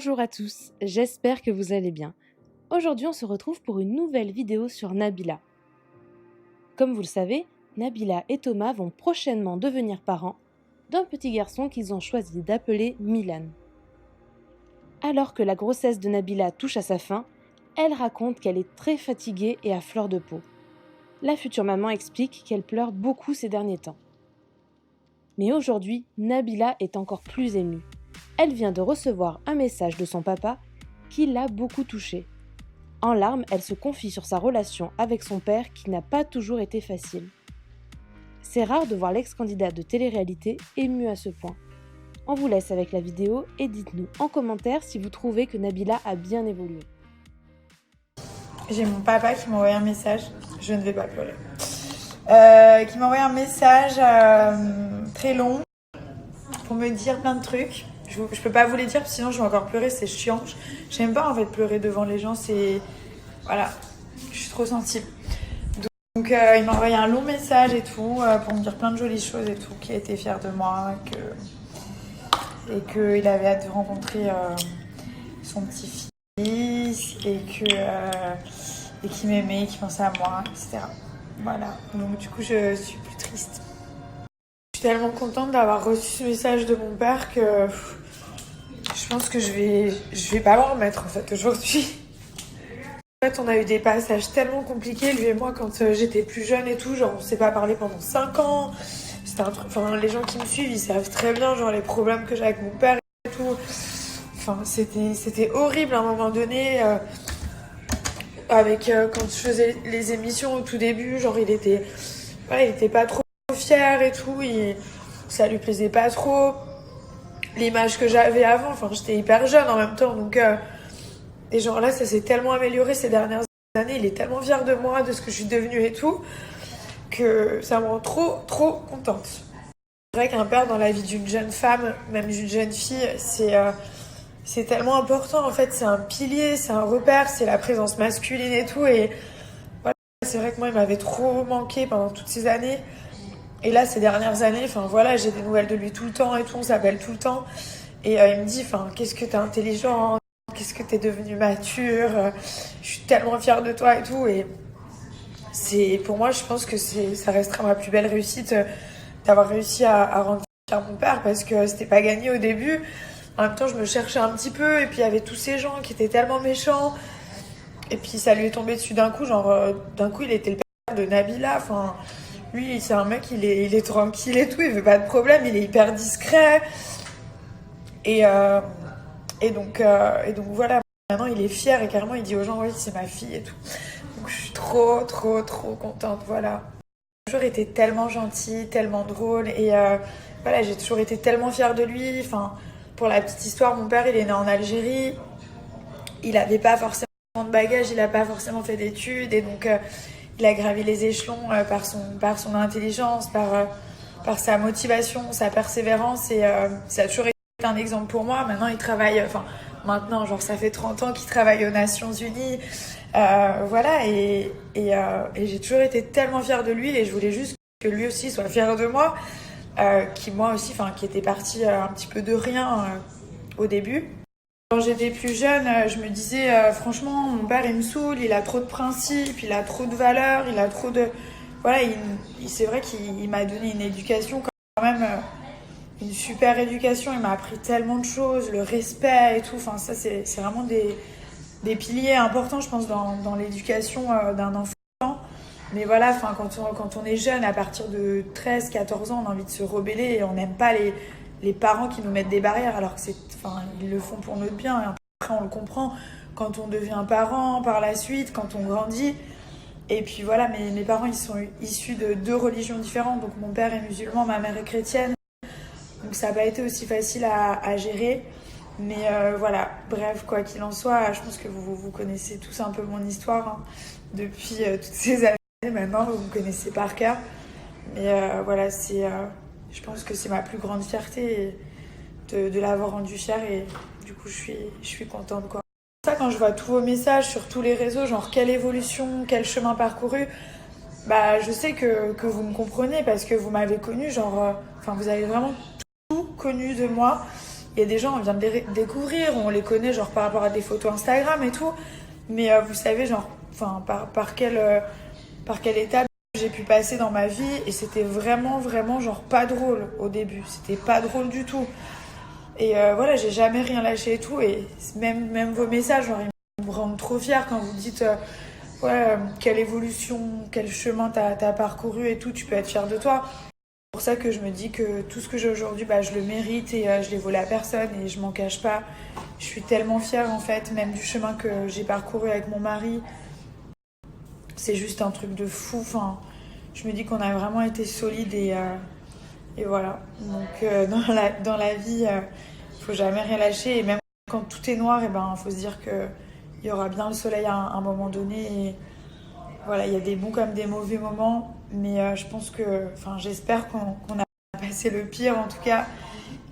Bonjour à tous, j'espère que vous allez bien. Aujourd'hui on se retrouve pour une nouvelle vidéo sur Nabila. Comme vous le savez, Nabila et Thomas vont prochainement devenir parents d'un petit garçon qu'ils ont choisi d'appeler Milan. Alors que la grossesse de Nabila touche à sa fin, elle raconte qu'elle est très fatiguée et à fleur de peau. La future maman explique qu'elle pleure beaucoup ces derniers temps. Mais aujourd'hui, Nabila est encore plus émue. Elle vient de recevoir un message de son papa qui l'a beaucoup touchée. En larmes, elle se confie sur sa relation avec son père qui n'a pas toujours été facile. C'est rare de voir l'ex-candidat de télé-réalité ému à ce point. On vous laisse avec la vidéo et dites-nous en commentaire si vous trouvez que Nabila a bien évolué. J'ai mon papa qui m'a envoyé un message, je ne vais pas pleurer, qui m'a envoyé un message très long pour me dire plein de trucs. Je peux pas vous les dire, sinon je vais encore pleurer, c'est chiant. J'aime pas en fait pleurer devant les gens, c'est... Voilà, je suis trop sensible. Donc il m'a envoyé un long message et tout, pour me dire plein de jolies choses et tout, qu'il était fier de moi, et qu'il avait hâte de rencontrer son petit-fils, et qu'il m'aimait, qu'il pensait à moi, etc. Voilà, donc du coup je suis plus triste. Je suis tellement contente d'avoir reçu ce message de mon père que je pense que je vais pas m'en remettre en fait aujourd'hui. En fait, on a eu des passages tellement compliqués, lui et moi, quand j'étais plus jeune et tout. Genre, on s'est pas parlé pendant 5 ans. C'était un truc... Enfin, les gens qui me suivent, ils savent très bien, genre, les problèmes que j'ai avec mon père et tout. Enfin, c'était horrible à un moment donné. Quand je faisais les émissions au tout début, genre, il était pas trop fier et tout. Ça lui plaisait pas trop. L'image que j'avais avant, enfin, j'étais hyper jeune en même temps, donc... Et genre là, ça s'est tellement amélioré ces dernières années. Il est tellement fier de moi, de ce que je suis devenue et tout, que ça me rend trop, trop contente. C'est vrai qu'un père dans la vie d'une jeune femme, même d'une jeune fille, c'est tellement important. En fait, c'est un pilier, c'est un repère, c'est la présence masculine et tout. Et voilà, c'est vrai que moi, il m'avait trop manqué pendant toutes ces années. Et là, ces dernières années, enfin voilà, j'ai des nouvelles de lui tout le temps et tout, on s'appelle tout le temps. Et il me dit, enfin, qu'est-ce que t'es intelligent, qu'est-ce que t'es devenue mature, je suis tellement fière de toi et tout. Et pour moi, je pense que ça restera ma plus belle réussite, d'avoir réussi à rendre fier mon père, parce que c'était pas gagné au début. En même temps, je me cherchais un petit peu, et puis il y avait tous ces gens qui étaient tellement méchants. Et puis ça lui est tombé dessus d'un coup, d'un coup il était le père de Nabila. Enfin, lui, c'est un mec, il est tranquille et tout, il veut pas de problème, il est hyper discret. Et donc voilà, maintenant il est fier et carrément il dit aux gens, oui, c'est ma fille et tout. Donc je suis trop, trop, trop contente, voilà. J'ai toujours été tellement gentille, tellement drôle, et voilà, j'ai toujours été tellement fière de lui. Enfin, pour la petite histoire, mon père, il est né en Algérie. Il avait pas forcément de bagages, il a pas forcément fait d'études, et donc il a gravi les échelons par son intelligence, par sa motivation, sa persévérance, et ça a toujours été un exemple pour moi. Maintenant, il travaille, maintenant, genre ça fait 30 ans qu'il travaille aux Nations Unies, voilà, et j'ai toujours été tellement fière de lui, et je voulais juste que lui aussi soit fier de moi, qui était partie un petit peu de rien au début. Quand j'étais plus jeune, je me disais, franchement, mon père, il me saoule, il a trop de principes, il a trop de valeurs, il a trop de... Voilà, c'est vrai qu'il m'a donné une éducation quand même, une super éducation. Il m'a appris tellement de choses, le respect et tout. Enfin, ça, c'est vraiment des piliers importants, je pense, dans l'éducation d'un enfant. Mais voilà, quand on est jeune, à partir de 13, 14 ans, on a envie de se rebeller et on n'aime pas les parents qui nous mettent des barrières, alors que ils le font pour notre bien. Et après, on le comprend quand on devient parent, par la suite, quand on grandit. Et puis voilà, mes parents, ils sont issus de 2 religions différentes. Donc mon père est musulman, ma mère est chrétienne. Donc ça n'a pas été aussi facile à gérer. Mais voilà, bref, quoi qu'il en soit, je pense que vous connaissez tous un peu mon histoire, hein, depuis toutes ces années. Maintenant, vous me connaissez par cœur. Mais voilà, je pense que c'est ma plus grande fierté de l'avoir rendu fière, et du coup je suis contente, quoi. Ça, quand je vois tous vos messages sur tous les réseaux, genre quelle évolution, quel chemin parcouru, bah je sais que vous me comprenez parce que vous m'avez connue, vous avez vraiment tout connu de moi, il y a des gens, on vient de les découvrir, on les connaît genre par rapport à des photos Instagram et tout. Mais vous savez, genre, enfin, par quelle étape j'ai pu passer dans ma vie. Et c'était vraiment, vraiment, genre, pas drôle au début. C'était pas drôle du tout. Et voilà, j'ai jamais rien lâché et tout. Et même vos messages, genre, ils me rendent trop fière quand vous dites ouais, quelle évolution, quel chemin t'as parcouru et tout. Tu peux être fière de toi. C'est pour ça que je me dis que tout ce que j'ai aujourd'hui, bah, je le mérite et je l'ai volé à personne et je m'en cache pas. Je suis tellement fière en fait, même du chemin que j'ai parcouru avec mon mari. C'est juste un truc de fou. Enfin, je me dis qu'on a vraiment été solides et voilà. Donc dans la vie, faut jamais rien lâcher. Et même quand tout est noir, et ben faut se dire que il y aura bien le soleil à un moment donné. Et voilà, il y a des bons comme des mauvais moments. Mais je pense que, enfin, j'espère qu'on a passé le pire en tout cas,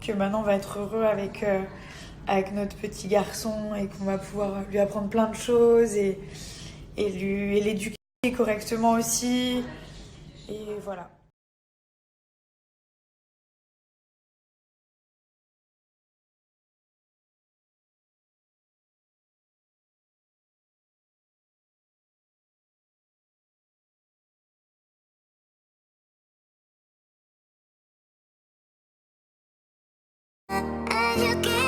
que maintenant on va être heureux avec notre petit garçon et qu'on va pouvoir lui apprendre plein de choses et l'éduquer correctement aussi. Et voilà. And you